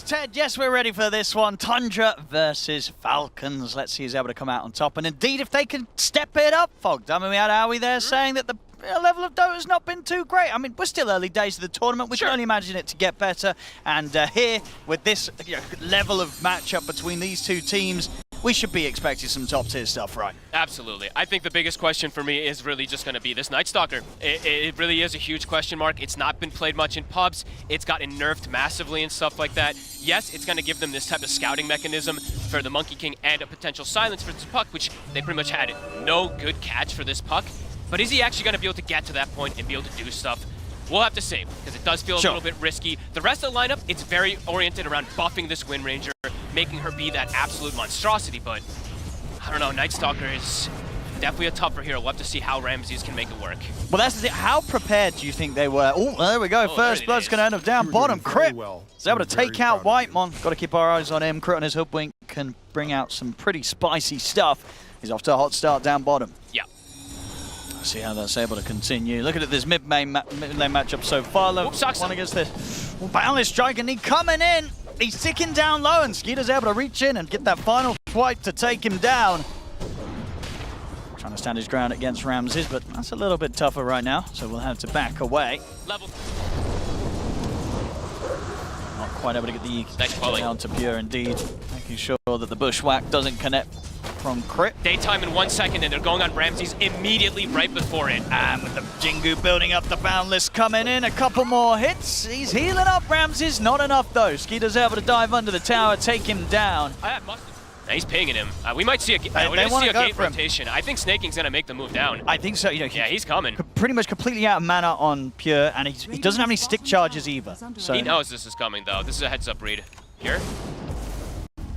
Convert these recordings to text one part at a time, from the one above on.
Ted, yes, we're ready for this one. Tundra versus Falcons. Let's see who's able to come out on top. And indeed, if they can step it up, Fogged. I mean, we had Howie there saying that the level of Dota has not been too great. I mean, we're still early days of the tournament. We can only imagine it to get better. And here, with this level of matchup between these two teams, we should be expecting some top-tier stuff, right? Absolutely. I think the biggest question for me is really just going to be this Night Stalker. It really is a huge question mark. It's not been played much in pubs. It's gotten nerfed massively and stuff like that. Yes, it's going to give them this type of scouting mechanism for the Monkey King and a potential silence for this puck, which they pretty much had no good catch for this puck. But is he actually going to be able to get to that point and be able to do stuff? We'll have to see, because it does feel a little bit risky. The rest of the lineup, it's very oriented around buffing this Wind Ranger, making her be that absolute monstrosity, but I don't know, Night Stalker is definitely a tougher hero. We'll have to see how Ramses can make it work. Well, that's the thing. How prepared do you think they were? Oh, there we go. First blood's going to end up down bottom. Crit is able to take out Whitemon. Got to keep our eyes on him. Crit on his hoodwink can bring out some pretty spicy stuff. He's off to a hot start down bottom. Yeah. See how that's able to continue. Look at this mid-lane matchup so far. One against this. Boundless Strike, and he coming in. He's ticking down low, and Skeeter's able to reach in and get that final swipe to take him down. Trying to stand his ground against Ramses, but that's a little bit tougher right now, so we'll have to back away. Level. Not quite able to get the nice down to Pure, indeed. Making sure that the bushwhack doesn't connect from Crit. Daytime in 1 second, and they're going on Ramses immediately right before it. And with the Jingu building up, the Boundless coming in, a couple more hits. He's healing up Ramses, not enough though. Skeeter's able to dive under the tower, take him down. He's pinging him. We might see a gate rotation. I think Snaking's going to make the move down. I think so. Yeah, he's coming. Pretty much completely out of mana on Pure, and he doesn't have any stick charges either. So he knows this is coming though. This is a heads-up read. Pure.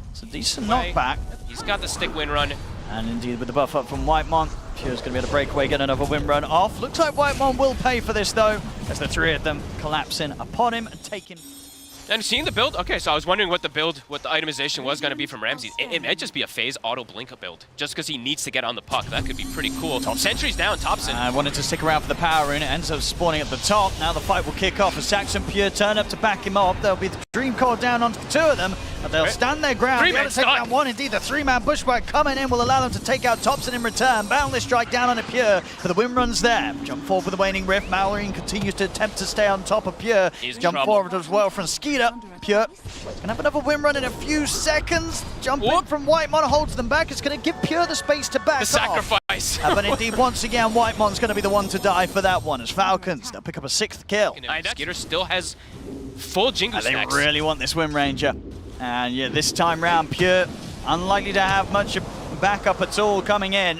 It's a decent knockback. He's got the stick win run. And indeed, with the buff up from Whitemon, Pure's going to be able to break away, get another win run off. Looks like Whitemon will pay for this, though, as the three of them collapsing upon him and taking... And seeing the build, okay, so I was wondering what the itemization was going to be from Ramses. It might just be a phase auto blink build, just because he needs to get on the puck. That could be pretty cool. Sentry's down, Thompson. I wanted to stick around for the power rune. It ends up spawning at the top. Now the fight will kick off as Saxon Pure turn up to back him up. There'll be the Dream Core down onto the two of them, but they'll stand their ground. Be able to take down one. Indeed, the three-man bushwhack coming in will allow them to take out Thompson in return. Boundless Strike down on a Pure, but the win run's there. Jump forward with the Waning Rift. Mallory continues to attempt to stay on top of Pure. Jump forward as well from Skeeter. Pure gonna have another win run in a few seconds. Jump in from Whitemon, holds them back. It's gonna give Pure the space to back off. The sacrifice. But indeed, once again, Whitemon's gonna be the one to die for that one. As Falcons, they'll pick up a 6th kill. Skeeter still has full Jingu stacks. They really want this Wind Ranger. And yeah, this time round, Pure unlikely to have much backup at all coming in.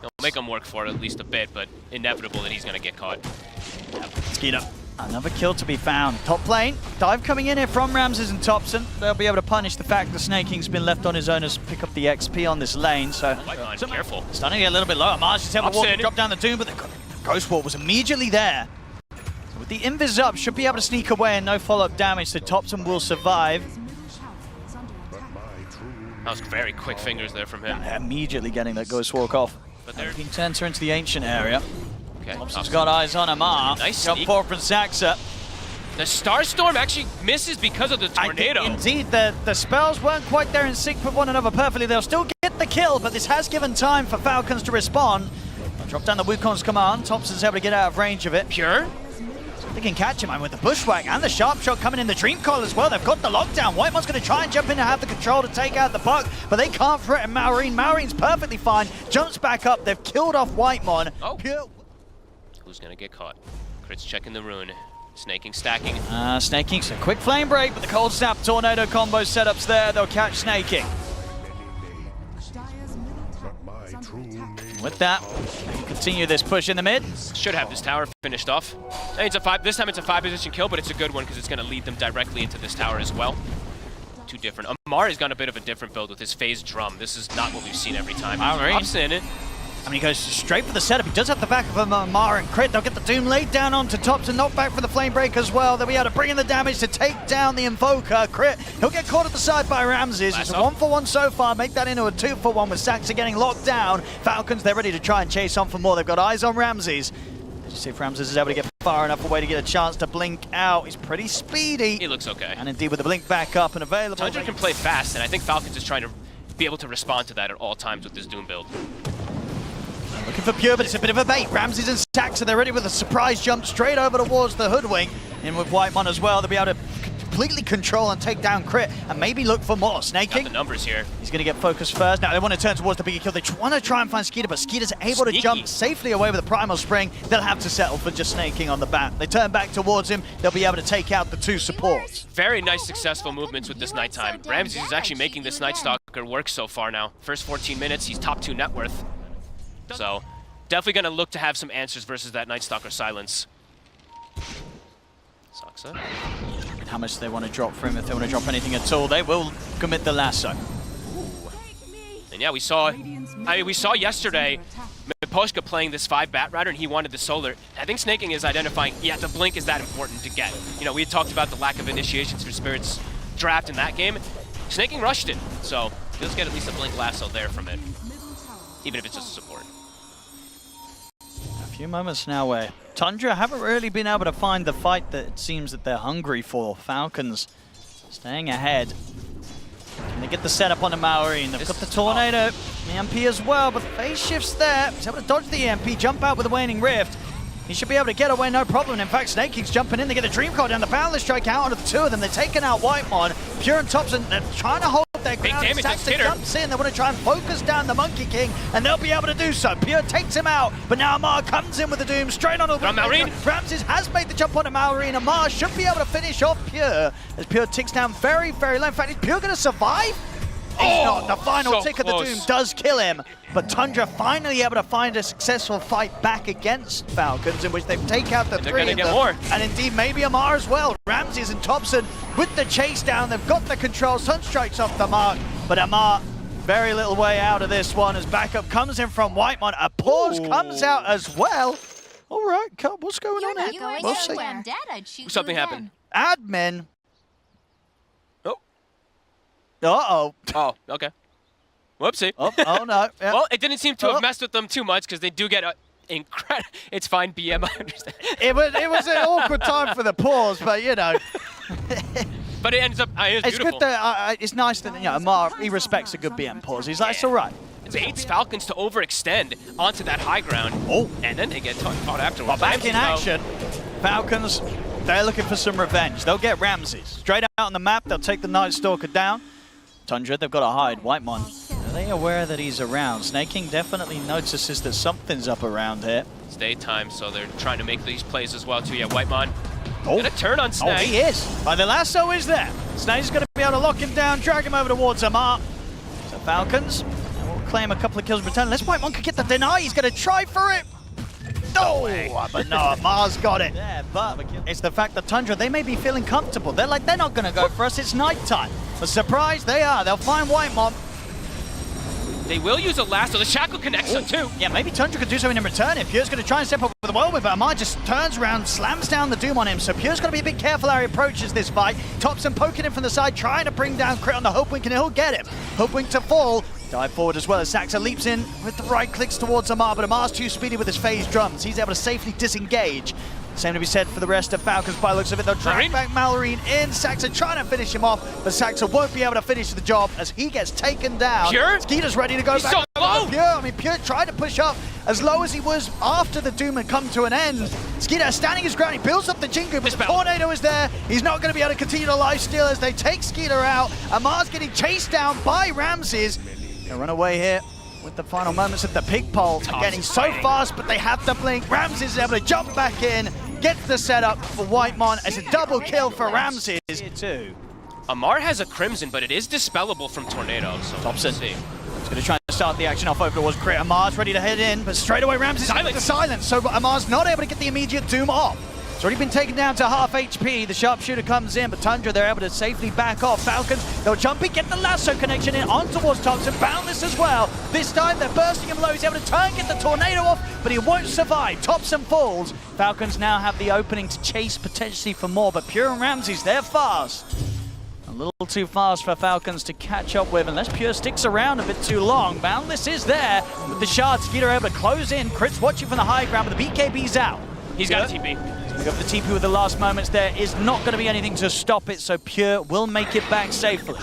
He'll make him work for it at least a bit, but inevitable that he's gonna get caught. Skeeter. Another kill to be found. Top lane, dive coming in here from Ramses and Thompson. They'll be able to punish the fact that Snaking's been left on his own as pick up the XP on this lane. So, careful. Stunning it a little bit lower. Marge is able to drop down the Doom, but the Ghost Wall was immediately there. So with the Invis up, should be able to sneak away and no follow-up damage, so Thompson will survive. That was very quick fingers there from him. Immediately getting that Ghost Walk off. But they're being turned her into the Ancient area. Thompson's got eyes on Amar. Nice jump forward from Saxa. The Starstorm actually misses because of the tornado. Indeed, the spells weren't quite there in sync with one another perfectly. They'll still get the kill, but this has given time for Falcons to respond. Drop down the Wukong's command. Thompson's able to get out of range of it. Pure. They can catch him, and with the bushwhack and the sharp shot coming in the Dream Coil as well. They've got the lockdown. Whitemon's going to try and jump in and have the control to take out the puck, but they can't threaten Maureen. Maureen's perfectly fine. Jumps back up. They've killed off Whitemon. Pure. Who's gonna get caught? Crit's checking the rune. Snaking, stacking. Snaking's a quick flame break, but the cold snap tornado combo setups there. They'll catch Snaking. With that, they can continue this push in the mid. Should have this tower finished off. It's a this time it's a 5-position kill, but it's a good one because it's gonna lead them directly into this tower as well. Two different. Amar has got a bit of a different build with his phase drum. This is not what we've seen every time. Pops in it. I mean, he goes straight for the setup. He does have the back of Amar and Crit. They'll get the Doom laid down onto Thompson, knocked back for the Flame Break as well. They'll be able to bring in the damage to take down the Invoker. Crit, he'll get caught at the side by Ramses. It's a 1-for-1 so far. Make that into a 2-for-1 with Saxa getting locked down. Falcons, they're ready to try and chase on for more. They've got eyes on Ramses. Let's see if Ramses is able to get far enough away to get a chance to blink out. He's pretty speedy. He looks okay. And indeed, with the blink back up and available. Tundra can play fast, and I think Falcons is trying to be able to respond to that at all times with this Doom build. Looking for Pure, but it's a bit of a bait. Ramses and Saxa, they're ready with a surprise jump straight over towards the Hoodwink. In with Whitemon as well, they'll be able to completely control and take down Crit, and maybe look for more. Snaking. Got the numbers here. He's going to get focused first. Now they want to turn towards the bigger kill. They want to try and find Skeeter, but Skeeter's able to jump safely away with the Primal Spring. They'll have to settle for just snaking on the bat. They turn back towards him. They'll be able to take out the two supports. Very nice, successful movements with this Nighttime. Ramses is actually making this Night Stalker work so far now. First 14 minutes, he's top 2 net worth. So definitely going to look to have some answers versus that Night Stalker silence. Saxa. How much they want to drop for him. If they want to drop anything at all, they will commit the lasso. And yeah, we saw yesterday Miposhka playing this 5 Bat Rider, and he wanted the solar. I think Snaking is identifying, yeah, the blink is that important to get. You know, we had talked about the lack of initiations for Spirit's draft in that game. Snaking rushed it, so he'll get at least a blink lasso there from it, even if it's just a support. A few moments now where Tundra haven't really been able to find the fight that it seems that they're hungry for. Falcons staying ahead. Can they get the setup on the Maureen? They've got the Tornado, the EMP as well, but phase shifts there. He's able to dodge the EMP, jump out with a Waning Rift. He should be able to get away, no problem. In fact, Snaking's jumping in. They get a Dream Card down. The Boundless Strike out onto the two of them. They're taking out Whitemon. Pure and Thompson, they're trying to hold their ground. Big damage, Saxon jumps in. They want to try and focus down the Monkey King, and they'll be able to do so. Pure takes him out, but now Amar comes in with the Doom straight on the Maureen. Ramses has made the jump on the Maureen. Amar should be able to finish off Pure as Pure ticks down very, very low. In fact, is Pure going to survive? He's not. The final tick of the Doom does kill him, but Tundra finally able to find a successful fight back against Falcons, in which they take out the three of them. More. And indeed, maybe Amar as well. Ramses and Thompson with the chase down. They've got the control. Sunstrike's off the mark, but Amar very little way out of this one as backup comes in from Whitemon. A pause comes out as well. All right, what's going on here? We'll see. Something happened. Admin. Oh, okay. Whoopsie. Oh no. Yep. Well, it didn't seem to have messed with them too much because they do get incredible. It's fine, BM, I understand. It was an awkward time for the pause, but you know. But it ends up, it's beautiful. Good that, it's nice that, you know, Amar, he respects a good BM pause. He's like, it's all right. It baits Falcons to overextend onto that high ground. Oh. And then they get caught afterwards. Well, back in action, Falcons, they're looking for some revenge. They'll get Ramses. Straight out on the map, they'll take the Night Stalker down. Tundra, they've got to hide. Whitemon, are they aware that he's around? Snaking definitely notices that something's up around here. It's daytime, so they're trying to make these plays as well, too. Yeah, Whitemon. Gonna turn on Snake. Oh, he is. The lasso is there. Snake's going to be able to lock him down, drag him over towards Amar. So Falcons will claim a couple of kills in return. Unless Whitemon can get the deny, he's going to try for it. Oh, but no, Amar's got it. Yeah, but it's the fact that Tundra, they may be feeling comfortable. They're like, they're not going to go for us. It's nighttime. But surprise, they are. They'll find Whitemon. They will use a lasso. The shackle connects them too. Yeah, maybe Tundra could do something in return if Pure's going to try and step up with the whirlwind, but Amar just turns around, slams down the Doom on him. So Pure's got to be a bit careful how he approaches this fight. Thompson poking him from the side, trying to bring down Crit on the Hoodwink, and he'll get him. Hoodwink to fall. Dive forward as well as Saxa leaps in with the right clicks towards Amar, but Amar's too speedy with his phase drums. He's able to safely disengage. Same to be said for the rest of Falcons by the looks of it. They'll drag back Malorine in. Saxa trying to finish him off, but Saxa won't be able to finish the job as he gets taken down. Pure? Skeeter's ready to go back. So low. Pure. I mean, Pure tried to push up as low as he was after the Doom had come to an end. Skeeter standing his ground. He builds up the Jingu, but the Tornado is there. He's not going to be able to continue to lifesteal as they take Skeeter out. Amar's getting chased down by Ramses. They'll run away here with the final moments of the pig pole. Getting so fast, but they have to blink. Ramses is able to jump back in, gets the setup for Whitemon as a double kill for Ramses. Amar has a Crimson, but it is dispellable from Tornado. So Thompson. He's going to try and start the action off over towards Crit. Amar's ready to head in, but straight away Ramses with the silence. So Amar's not able to get the immediate Doom off. It's already been taken down to half HP. The sharpshooter comes in, but Tundra, they're able to safely back off. Falcons, they'll jump in, get the lasso connection in on towards Thompson. Boundless as well. This time they're bursting him low. He's able to turn, get the Tornado off, but he won't survive. Thompson falls. Falcons now have the opening to chase potentially for more, but Pure and Ramses, they're fast. A little too fast for Falcons to catch up with, unless Pure sticks around a bit too long. Boundless is there with the shard. Skeeter able to close in. Crit's watching from the high ground, but the BKB's out. He's got a TP. We got the TP with the last moments there. Is not going to be anything to stop it, so Pure will make it back safely.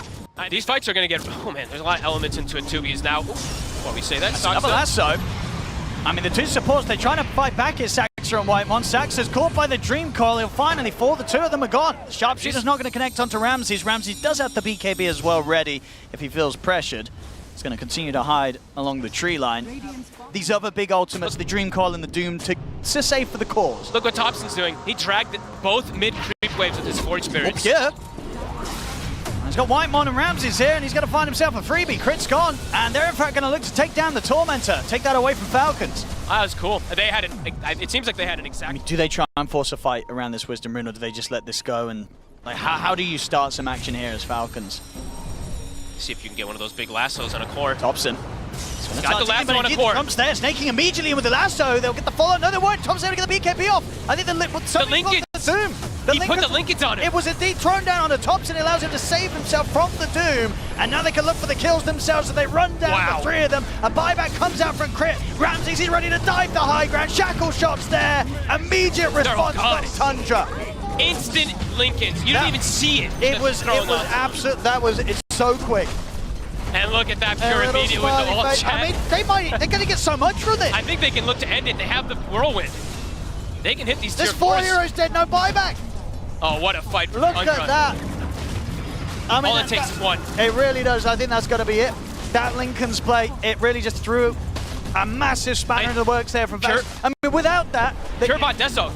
These fights are going to get... Oh, man, there's a lot of elements into it, too, because now... What we say, that's another lasso. I mean, the two supports, they're trying to fight back here, Saxa and Whitemon. Saxa's caught by the Dream Coil. He'll finally fall. The two of them are gone. Sharpshooter's not going to connect onto Ramses. Ramses does have the BKB as well ready if he feels pressured. He's going to continue to hide along the tree line. These other big ultimates, the Dream Coil and the Doom, to save for the cause. Look what Thompson's doing. He dragged both mid-creep waves with his Forge Spirits. Yeah. He's got Whitemon and Ramses here, and he's going to find himself a freebie. Crit's gone, and they're in fact going to look to take down the Tormentor, take that away from Falcons. That was cool. They had it seems like they had an exact... I mean, do they try and force a fight around this Wisdom Rune, or do they just let this go? And like, how do you start some action here as Falcons? See if you can get one of those big lassos on a core. Thompson. Got the lasso on a core. Trump's there, snaking immediately in with the lasso. They'll get the follow. No, they won't. Trump's there to get the BKB off. I think the Linkage. Doom. He put the linkage on it. It was indeed thrown down on the Thompson. It allows him to save himself from the Doom. And now they can look for the kills themselves. So they run down the three of them. A buyback comes out from Crit. Ramses, he's ready to dive the high ground. Shackle shots there. Immediate response from Tundra. Instant linkage. You didn't even see it. It was absolute. It's so quick. And look at that Pure immediate with the ult chat. I mean, they're going to get so much from this. I think they can look to end it. They have the whirlwind. They can hit these tier 4s. There's 4 heroes dead, no buyback. Oh, what a fight for Look Tundra. at that. I mean, all it takes is one. It really does. I think that's got to be it. That Lincoln's play, it really just threw a massive spanner into the works there from Pure. I mean, without that... Pure bot Deso,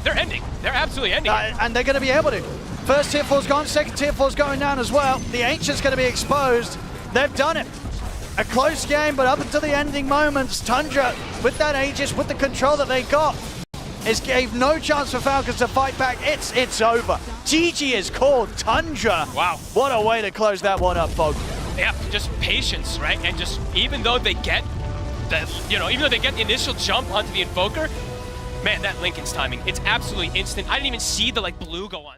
they're ending. They're absolutely ending. And they're going to be able to. First tier 4's gone, second tier 4's going down as well. The Ancient's going to be exposed. They've done it. A close game, but up until the ending moments, Tundra, with that Aegis, with the control that they got, gave no chance for Falcons to fight back. It's over. GG is called. Tundra. Wow. What a way to close that one up, folks. Yeah, just patience, right? And just, even though they get the, even though they get the initial jump onto the Invoker, man, that Lincoln's timing, it's absolutely instant. I didn't even see the, blue go on.